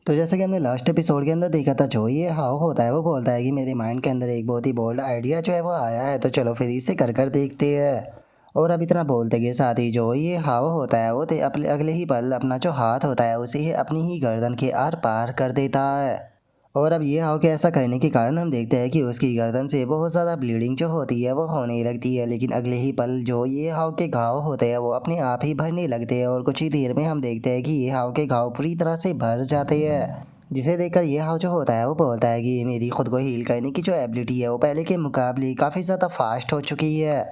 तो जैसे कि हमने लास्ट एपिसोड के अंदर देखा था, जो ये हाव होता है वो बोलता है कि मेरे माइंड के अंदर एक बहुत ही बोल्ड आइडिया जो है वो आया है, तो चलो फिर इसे कर कर देखते हैं। और अब इतना बोलते के साथ ही जो ये हाव होता है वो अपने अगले ही पल अपना जो हाथ होता है उसे ही अपनी ही गर्दन के आर पार कर देता है। और अब ये हाव के ऐसा करने के कारण हम देखते हैं कि उसकी गर्दन से बहुत ज़्यादा ब्लीडिंग जो होती है वो होने लगती है, लेकिन अगले ही पल जो ये हाव के घाव होते हैं वो अपने आप ही भरने लगते हैं और कुछ ही देर में हम देखते हैं कि ये हाव के घाव पूरी तरह से भर जाते हैं। जिसे देखकर ये हाव जो होता है वो बोलता है कि मेरी खुद को हील करने की जो एबिलिटी है वो पहले के मुकाबले काफ़ी ज़्यादा फास्ट हो चुकी है।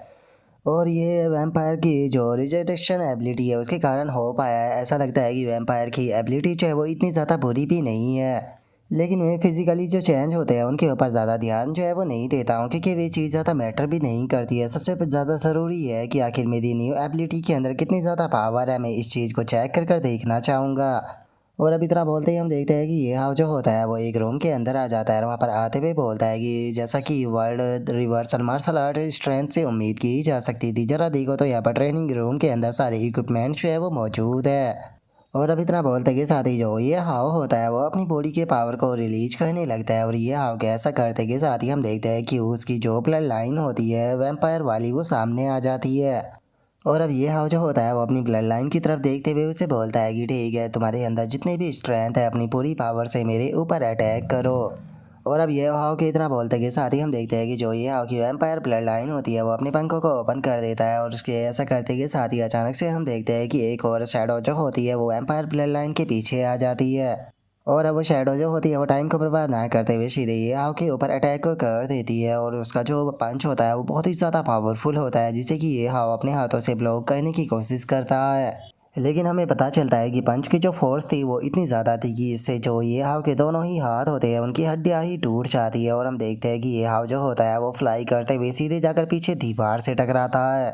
और ये वैम्पायर की जो रिजेक्शन एबिलिटी है उसके कारण हो पाया है। ऐसा लगता है कि वैम्पायर की एबिलिटी जो है वो इतनी ज़्यादा बुरी भी नहीं है, लेकिन मैं फिजिकली जो चेंज होते हैं उनके ऊपर ज़्यादा ध्यान जो है वो नहीं देता हूँ, क्योंकि वे चीज़ ज़्यादा मैटर भी नहीं करती है। सबसे ज़्यादा ज़रूरी है कि आखिर मेरी न्यू एबिलिटी के अंदर कितनी ज़्यादा पावर है, मैं इस चीज़ को चेक कर कर देखना चाहूँगा। और अब इतना बोलते ही हम देखते हैं कि ये हाव जो होता है वो एक रूम के अंदर आ जाता है और वहाँ पर आते हुए बोलता है कि जैसा कि world reversal martial art strength से उम्मीद की जा सकती थी, ज़रा देखो तो यहाँ पर ट्रेनिंग रूम के अंदर सारे इक्विपमेंट जो है वो मौजूद है। और अब इतना बोलते के साथ ही जो ये हाव होता है वो अपनी बॉडी के पावर को रिलीज करने लगता है, और ये हाव के ऐसा करते के साथ ही हम देखते हैं कि उसकी जो ब्लड लाइन होती है वैम्पायर वाली वो सामने आ जाती है। और अब ये हाव जो होता है वो अपनी ब्लड लाइन की तरफ देखते हुए उसे बोलता है कि ठीक है, तुम्हारे अंदर जितनी भी स्ट्रेंथ है अपनी पूरी पावर से मेरे ऊपर अटैक करो। और अब ये हाव के इतना बोलते के साथ ही हम देखते हैं कि जो ये हाव की वैम्पायर ब्लड लाइन होती है वो अपने पंखों को ओपन कर देता है, और उसके ऐसा करते के साथ ही अचानक से हम देखते हैं कि एक और शैडो जो होती है वो वैम्पायर ब्लड लाइन के पीछे आ जाती है। और अब वो शैडो जो होती है वो टाइम को बर्बाद ना करते हुए सीधे ये हाव के ऊपर अटैक को कर देती है, और उसका जो पंच होता है वो बहुत ही ज़्यादा पावरफुल होता है, जिसे कि ये हाव अपने हाथों से ब्लॉक करने की कोशिश करता है। लेकिन हमें पता चलता है कि पंच की जो फोर्स थी वो इतनी ज़्यादा थी कि इससे जो ये हाव के दोनों ही हाथ होते हैं उनकी हड्डियाँ ही टूट जाती है, और हम देखते हैं कि ये हाव जो होता है वो फ्लाई करते हुए सीधे जाकर पीछे दीवार से टकराता है।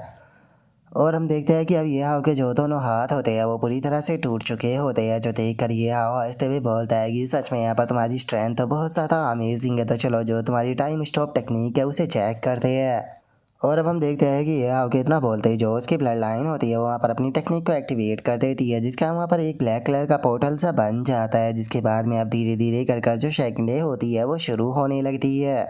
और हम देखते हैं कि अब ये हाव के जो दोनों हाथ होते हैं वो पूरी तरह से टूट चुके होते हैं, जो देख कर ये हाव हंसते हुए बोलता है कि सच में यहाँ पर तुम्हारी स्ट्रेंथ तो बहुत ज़्यादा अमेजिंग है, तो चलो जो तुम्हारी टाइम स्टॉप टेक्निक है उसे चेक करते हैं। और अब हम देखते हैं कि ये हाव के इतना बोलते ही जो उसकी ब्लड लाइन होती है वो वहाँ पर अपनी टेक्निक को एक्टिवेट कर देती है, जिसका वहाँ पर एक ब्लैक कलर का पोर्टल सा बन जाता है, जिसके बाद में अब धीरे धीरे कर कर जो सेकंडें होती है वो शुरू होने लगती है।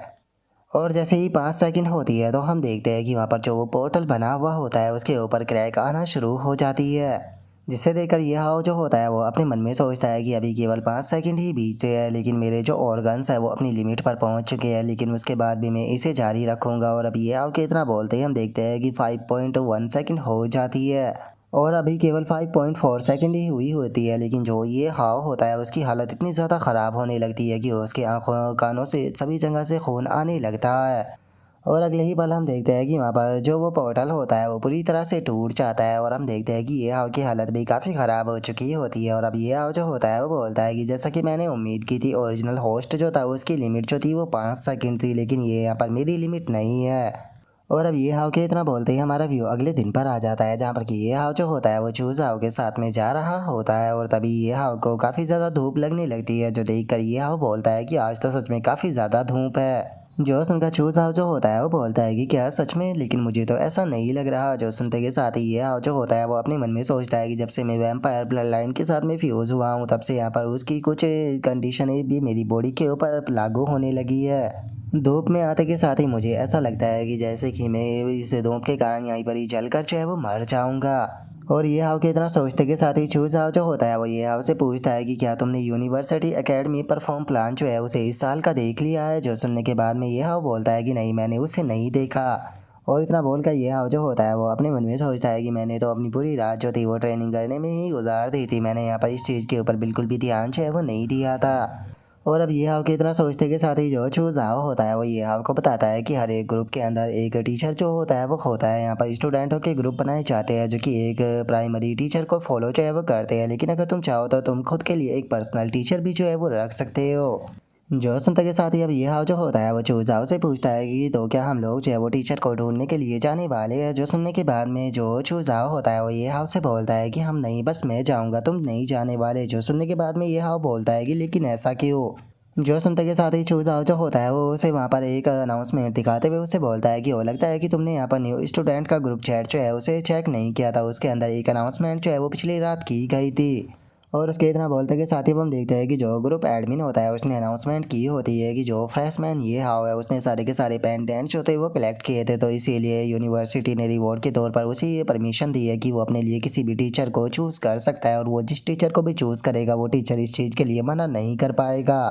और जैसे ही 5 सेकंड होती है तो हम देखते हैं कि वहाँ पर जो वो पोर्टल बना हुआ होता है उसके ऊपर क्रैक आना शुरू हो जाती है, जिससे देखकर ये हाव जो होता है वो अपने मन में सोचता है कि अभी केवल 5 सेकंड ही बीते हैं, लेकिन मेरे जो ऑर्गन्स है वो अपनी लिमिट पर पहुँच चुके हैं, लेकिन उसके बाद भी मैं इसे जारी रखूँगा। और अब ये हाव के इतना बोलते ही हम देखते हैं कि 5.1 सेकंड हो जाती है, और अभी केवल 5.4 सेकंड ही हुई होती है, लेकिन जो ये हाव होता है उसकी हालत इतनी ज़्यादा ख़राब होने लगती है कि उसकी आंखों कानों से सभी जगह से खून आने लगता है। और अगले ही पल हम देखते हैं कि वहाँ पर जो वो पोर्टल होता है वो पूरी तरह से टूट जाता है, और हम देखते हैं कि ये हाव की हालत भी काफ़ी ख़राब हो चुकी होती है। और अब ये हाव जो होता है वो बोलता है कि जैसा कि मैंने उम्मीद की थी, ओरिजिनल होस्ट जो था उसकी लिमिट जो थी वो 5 सेकंड थी, लेकिन ये यहाँ पर मेरी लिमिट नहीं है। और अब ये हाव के इतना बोलते ही हमारा व्यू अगले दिन पर आ जाता है, जहाँ पर कि ये हाव जो होता है वो चूज़ हाव के साथ में जा रहा होता है, और तभी ये हाव को काफ़ी ज़्यादा धूप लगने लगती है, जो देखकर ये हाव बोलता है कि आज तो सच में काफ़ी ज़्यादा धूप है। जो सुनकर चूज़ हाव जो होता है वो बोलता है कि क्या सच में, लेकिन मुझे तो ऐसा नहीं लग रहा। जो सुनते के साथ ही ये हाव जो होता है वो अपने मन में सोचता है कि जब से मैं वैम्पायर ब्लड लाइन के साथ में फ्यूज़ हुआ हूँ तब से यहाँ पर उसकी कुछ कंडीशनें भी मेरी बॉडी के ऊपर लागू होने लगी है। धूप में आते के साथ ही मुझे ऐसा लगता है कि जैसे कि मैं इस धूप के कारण यहीं पर ही जलकर जो है वो मर जाऊंगा। और ये हाव के इतना सोचते के साथ ही चूज़ हाव जो होता है वो ये हाव से पूछता है कि क्या तुमने यूनिवर्सिटी एकेडमी परफॉर्म प्लान जो है उसे इस साल का देख लिया है। जो सुनने के बाद में ये हाव बोलता है कि नहीं, मैंने उसे नहीं देखा। और इतना बोलकर ये हाव जो होता है वो अपने मन में सोचता है कि मैंने तो अपनी पूरी रात जो थी वो ट्रेनिंग करने में ही गुजार दी थी, मैंने यहाँ पर इस चीज़ के ऊपर बिल्कुल भी ध्यान जो है वो नहीं दिया था। और अब ये हाव के इतना सोचते के साथ ही जो चूज़ हाव होता है वो ये हाव को बताता है कि हर एक ग्रुप के अंदर एक टीचर जो होता है वो होता है। यहाँ पर स्टूडेंटों के ग्रुप बनाए जाते हैं जो कि एक प्राइमरी टीचर को फॉलो जो है वो करते हैं, लेकिन अगर तुम चाहो तो तुम खुद के लिए एक पर्सनल टीचर भी जो है वो रख सकते हो। जो सुनते के साथ ही अब ये हाव जो होता है वो चूज़ हाव से पूछता है कि तो क्या हम लोग जो है वो टीचर को ढूंढने के लिए जाने वाले हैं। जो सुनने के बाद में जो चूज़ हाव होता है वो ये हाव से बोलता है कि हम नहीं, बस मैं जाऊंगा, तुम नहीं जाने वाले। जो सुनने के बाद में ये हाव बोलता है कि लेकिन ऐसा क्यों। जो सुनते के साथ ही चूज़ हाव जो होता है वो उसे वहाँ पर एक अनाउंसमेंट दिखाते हुए उसे बोलता है कि वो लगता है कि तुमने यहाँ पर न्यू स्टूडेंट का ग्रुप चैट जो है उसे चेक नहीं किया था, उसके अंदर एक अनाउंसमेंट जो है वो पिछली रात की गई थी। और उसके इतना बोलते के साथ ही हम देखते हैं कि जो ग्रुप एडमिन होता है उसने अनाउंसमेंट की होती है कि जो फ्रेशमैन ये हाउ है उसने सारे के सारे पेंडेंट्स होते हैं वो कलेक्ट किए थे, तो इसीलिए यूनिवर्सिटी ने रिवॉर्ड के तौर पर उसे ये परमिशन दी है कि वो अपने लिए किसी भी टीचर को चूज़ कर सकता है, और वो जिस टीचर को भी चूज़ करेगा वो टीचर इस चीज़ के लिए मना नहीं कर पाएगा।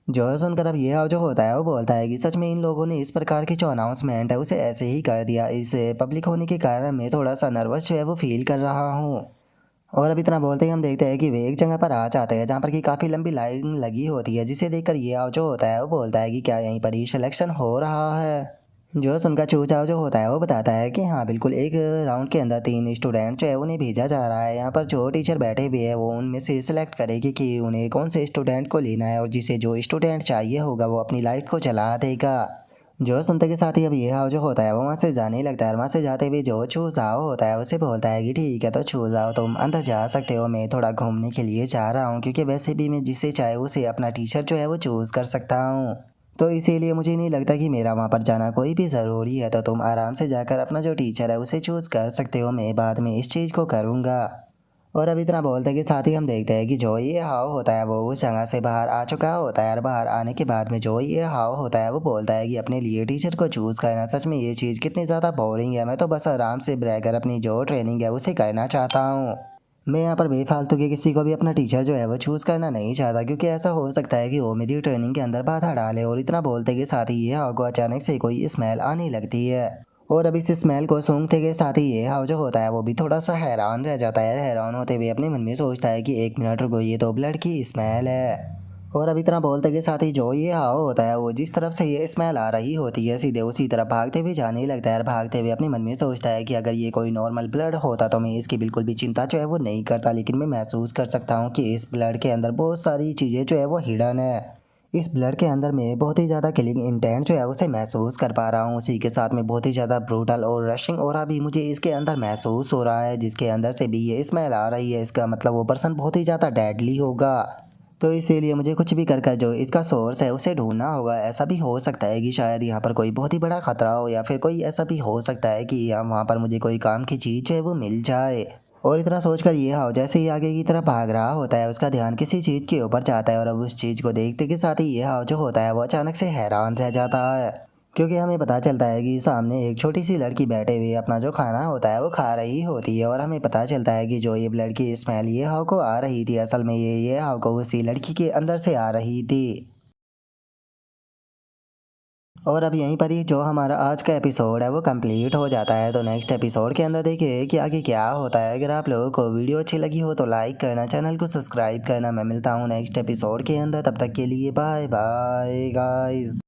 जो है सुनकर अब ये हाव जो होता है वो बोलता है कि सच में इन लोगों ने इस प्रकार की जो अनाउंसमेंट है उसे ऐसे ही कर दिया, इसे पब्लिक होने के कारण मैं थोड़ा सा नर्वस जो है वो फील कर रहा हूँ। और अब इतना बोलते ही हम देखते हैं कि वे एक जगह पर आ जाते हैं जहाँ पर कि काफ़ी लंबी लाइन लगी होती है, जिसे देखकर ये आओ जो होता है वो बोलता है कि क्या यहीं पर ही सिलेक्शन हो रहा है। जो सुनकर चूचाव जो होता है वो बताता है कि हाँ बिल्कुल, एक राउंड के अंदर 3 स्टूडेंट जो है उन्हें भेजा जा रहा है, यहाँ पर जो टीचर बैठे हुए हैं वो उनमें से सिलेक्ट करेगी कि उन्हें कौन से स्टूडेंट को लेना है, और जिसे जो स्टूडेंट चाहिए होगा वो अपनी लाइट को जला देगा। जो सुनते के साथ ही अब ये हाव जो होता है वो वहाँ से जाने लगता है, और वहाँ से जाते हुए जो चूज़ाओ होता है उसे बोलता है कि ठीक है तो चूज़ाओ तुम अंदर जा सकते हो, मैं थोड़ा घूमने के लिए जा रहा हूँ, क्योंकि वैसे भी मैं जिसे चाहे उसे अपना टीचर जो है वो चूज़ कर सकता हूँ, तो इसीलिए मुझे नहीं लगता कि मेरा वहाँ पर जाना कोई भी ज़रूरी है, तो तुम आराम से जाकर अपना जो टीचर है उसे चूज़ कर सकते हो, मैं बाद में इस चीज़ को करूँगा। और अब इतना बोलते के साथ ही हम देखते हैं कि जो ये हाव होता है वो उस जगह से बाहर आ चुका होता है, और बाहर आने के बाद में जो ये हाव होता है वो बोलता है कि अपने लिए टीचर को चूज़ करना सच में ये चीज़ कितनी ज़्यादा बोरिंग है, मैं तो बस आराम से रहकर अपनी जो ट्रेनिंग है उसे करना चाहता हूँ। मैं यहाँ पर बेफालतू के किसी को भी अपना टीचर जो है वो चूज़ करना नहीं चाहता, क्योंकि ऐसा हो सकता है कि वो मेरी ट्रेनिंग के अंदर बाधा डाले। और इतना बोलते के साथ ही ये हाव को अचानक से कोई स्मेल आने लगती है, और अब इस स्मेल को सूंघते के साथ ही ये हाव जो होता है वो भी थोड़ा सा हैरान रह जाता है। हैरान होते हुए अपने मन में सोचता है कि 1 मिनट रुको, ये तो ब्लड की स्मेल है। और अब इतना बोलते के साथ ही जो ये हाव होता है वो जिस तरफ से ये स्मेल आ रही होती है सीधे उसी तरफ भागते हुए जाने लगता है, और भागते हुए अपने मन में सोचता है कि अगर ये कोई नॉर्मल ब्लड होता तो मैं इसकी बिल्कुल भी चिंता जो है वो नहीं करता, लेकिन मैं महसूस कर सकता हूँ कि इस ब्लड के अंदर बहुत सारी चीज़ें जो है वो हिडन है। इस ब्लड के अंदर मैं बहुत ही ज़्यादा किलिंग इंटेंट जो है उसे महसूस कर पा रहा हूँ, उसी के साथ में बहुत ही ज़्यादा ब्रूटल और रशिंग ऑरा भी मुझे इसके अंदर महसूस हो रहा है, जिसके अंदर से भी ये स्मेल आ रही है, इसका मतलब वो पर्सन बहुत ही ज़्यादा डेडली होगा। तो इसीलिए मुझे कुछ भी कर जो इसका सोर्स है उसे ढूंढना होगा। ऐसा भी हो सकता है कि शायद यहाँ पर कोई बहुत ही बड़ा खतरा हो, या फिर कोई ऐसा भी हो सकता है कि यहाँ वहाँ पर मुझे कोई काम की चीज़ जो है वो मिल जाए। और इतना सोचकर ये हाव जैसे ही आगे की तरफ भाग रहा होता है उसका ध्यान किसी चीज़ के ऊपर जाता है, और अब उस चीज़ को देखते के साथ ही ये हाव जो होता है वो अचानक से हैरान रह जाता है, क्योंकि हमें पता चलता है कि सामने एक छोटी सी लड़की बैठे हुए अपना जो खाना होता है वो खा रही होती है, और हमें पता चलता है कि जो ये ब्लड की स्मेल ये हाव को आ रही थी असल में ये हाव को उसी लड़की के अंदर से आ रही थी। और अब यहीं पर ही जो हमारा आज का एपिसोड है वो कंप्लीट हो जाता है, तो नेक्स्ट एपिसोड के अंदर देखिए कि आगे क्या होता है। अगर आप लोगों को वीडियो अच्छी लगी हो तो लाइक करना, चैनल को सब्सक्राइब करना। मैं मिलता हूँ नेक्स्ट एपिसोड के अंदर, तब तक के लिए बाय बाय गाइस।